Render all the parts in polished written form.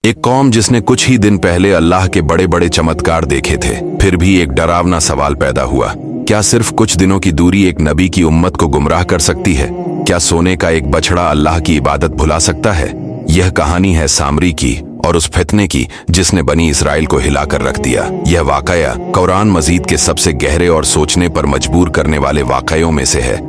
एक कौम जिसने कुछ ही दिन पहले अल्लाह के बड़े बड़े चमत्कार देखे थे, फिर भी एक डरावना सवाल पैदा हुआ। क्या सिर्फ कुछ दिनों की दूरी एक नबी की उम्मत को गुमराह कर सकती है? क्या सोने का एक बछड़ा अल्लाह की इबादत भुला सकता है? यह कहानी है सामरी की और उस फितने की जिसने बनी इसराइल को हिलाकर रख दिया। यह वाकया कुरान मजीद के सबसे गहरे और सोचने पर मजबूर करने वाले वाकयों में से है।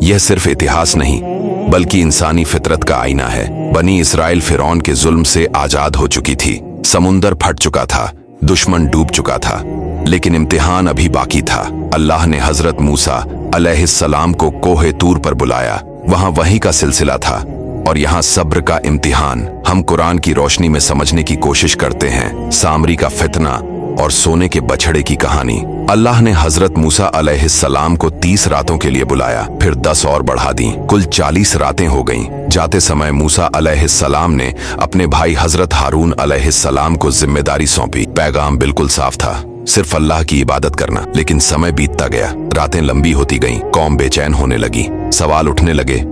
यह सिर्फ इतिहास नहीं बल्कि इंसानी फितरत का आईना है। बनी इसराइल फिरौन के जुल्म से आजाद हो चुकी थी, समुंदर फट चुका था, दुश्मन डूब चुका था, लेकिन इम्तिहान अभी बाकी था। अल्लाह ने हजरत मूसा अलैहिस्सलाम को कोहे तूर पर बुलाया। वहां वही का सिलसिला था और यहाँ सब्र का इम्तिहान हम कुरान की रोशनी में समझने की कोशिश करते हैं। सामरी का फितना और सोने के बछड़े की कहानी। अल्लाह ने हजरत मूसा अलैहिस्सलाम को 30 रातों के लिए बुलाया, फिर 10 और बढ़ा दी, कुल 40 रातें हो गईं। जाते समय मूसा अलैहिस्सलाम ने अपने भाई हजरत हारून अलैहिस्सलाम को जिम्मेदारी सौंपी। पैगाम बिल्कुल साफ था, सिर्फ अल्लाह की इबादत करना। लेकिन समय बीतता गया, रातें लंबी होती गईं, कौम बेचैन होने लगी, सवाल उठने लगे,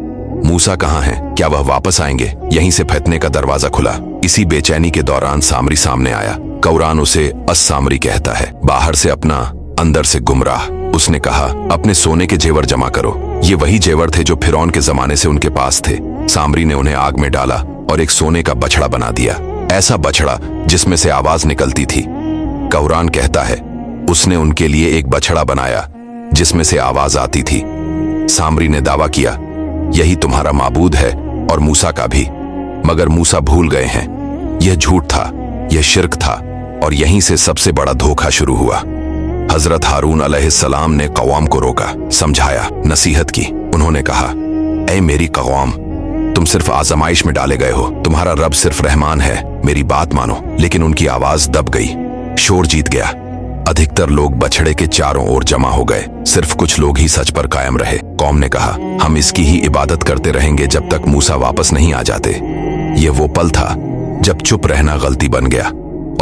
मूसा कहाँ हैं? क्या वह वापस आएंगे? यहीं से फितने का दरवाजा खुला। इसी बेचैनी के दौरान सामरी सामने आया। कुरान उसे अस-सामरी कहता है, बाहर से अपना, अंदर से गुमराह। उसने कहा, अपने सोने के जेवर जमा करो। ये वही जेवर थे जो फिरौन के जमाने से उनके पास थे। सामरी ने उन्हें आग में डाला और एक सोने का बछड़ा बना दिया, ऐसा बछड़ा जिसमें से आवाज निकलती थी। कुरान कहता है, उसने उनके लिए एक बछड़ा बनाया जिसमें से आवाज आती थी। सामरी ने दावा किया, यही तुम्हारा माबूद है और मूसा का भी। मगर मूसा भूल गए हैं, यह झूठ था, यह शिर्क था और यहीं से सबसे बड़ा धोखा शुरू हुआ। हजरत हारून अलैहिस्सलाम ने कौम को रोका, समझाया, नसीहत की। उन्होंने कहा, ऐ मेरी कौम, तुम सिर्फ आजमाइश में डाले गए हो, तुम्हारा रब सिर्फ रहमान है, मेरी बात मानो। लेकिन उनकी आवाज दब गई, शोर जीत गया। अधिकतर लोग बछड़े के चारों ओर जमा हो गए, सिर्फ कुछ लोग ही सच पर कायम रहे। कौम ने कहा, हम इसकी ही इबादत करते रहेंगे जब तक मूसा वापस नहीं आ जाते। यह वो पल था जब चुप रहना गलती बन गया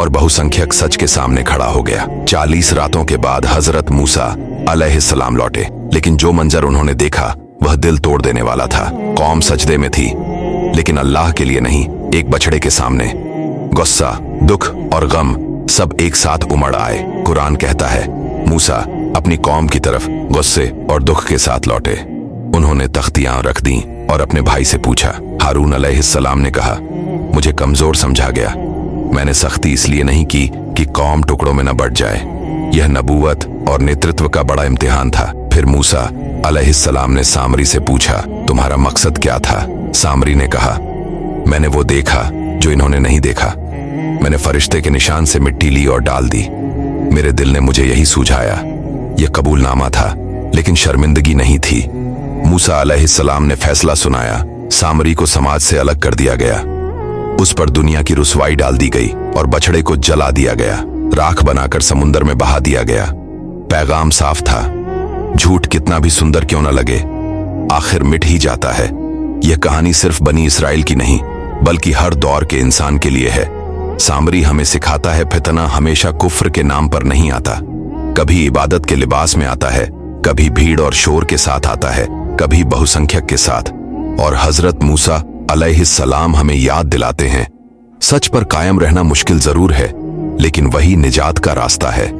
और बहुसंख्यक सच के सामने खड़ा हो गया। 40 रातों के बाद हजरत मूसा अलैहिस्सलाम लौटे, लेकिन जो मंजर उन्होंने देखा वह दिल तोड़ देने वाला था। कौम सजदे में थी, लेकिन अल्लाह के लिए नहीं, एक बछड़े के सामने। गुस्सा, दुख और गम सब एक साथ उमड़ आए। कुरान कहता है, मूसा अपनी कौम की तरफ गुस्से और दुख के साथ लौटे। उन्होंने तख्तियां रख दी और अपने भाई से पूछा। हारून अलैहिस्सलाम ने कहा, मुझे कमजोर समझा गया, मैंने सख्ती इसलिए नहीं की कि कौम टुकड़ों में न बढ़ जाए। यह नबूवत और नेतृत्व का बड़ा इम्तिहान था। फिर मूसा अलैहिस्सलाम ने सामरी से पूछा, तुम्हारा मकसद क्या था? सामरी ने कहा, मैंने वो देखा जो इन्होंने नहीं देखा। मैंने फरिश्ते के निशान से मिट्टी ली और डाल दी। मेरे दिल ने मुझे यही सूझाया। यह कबूलनामा था, लेकिन शर्मिंदगी नहीं थी। मूसा अलैहिस्सलाम ने फैसला सुनाया, सामरी को समाज से अलग कर दिया गया। उस पर दुनिया की रुसवाई डाल दी गई और बछड़े को जला दिया गया, राख बनाकर समुंदर में बहा दिया गया। पैगाम साफ था, झूठ कितना भी सुंदर क्यों न लगे, आखिर मिट ही जाता है। यह कहानी सिर्फ बनी इसराइल की नहीं बल्कि हर दौर के इंसान के लिए है। सामरी हमें सिखाता है, फितना हमेशा कुफ्र के नाम पर नहीं आता, कभी इबादत के लिबास में आता है, कभी भीड़ और शोर के साथ आता है, कभी बहुसंख्यक के साथ। और हजरत मूसा अलैहिस्सलाम हमें याद दिलाते हैं, सच पर कायम रहना मुश्किल जरूर है, लेकिन वही निजात का रास्ता है।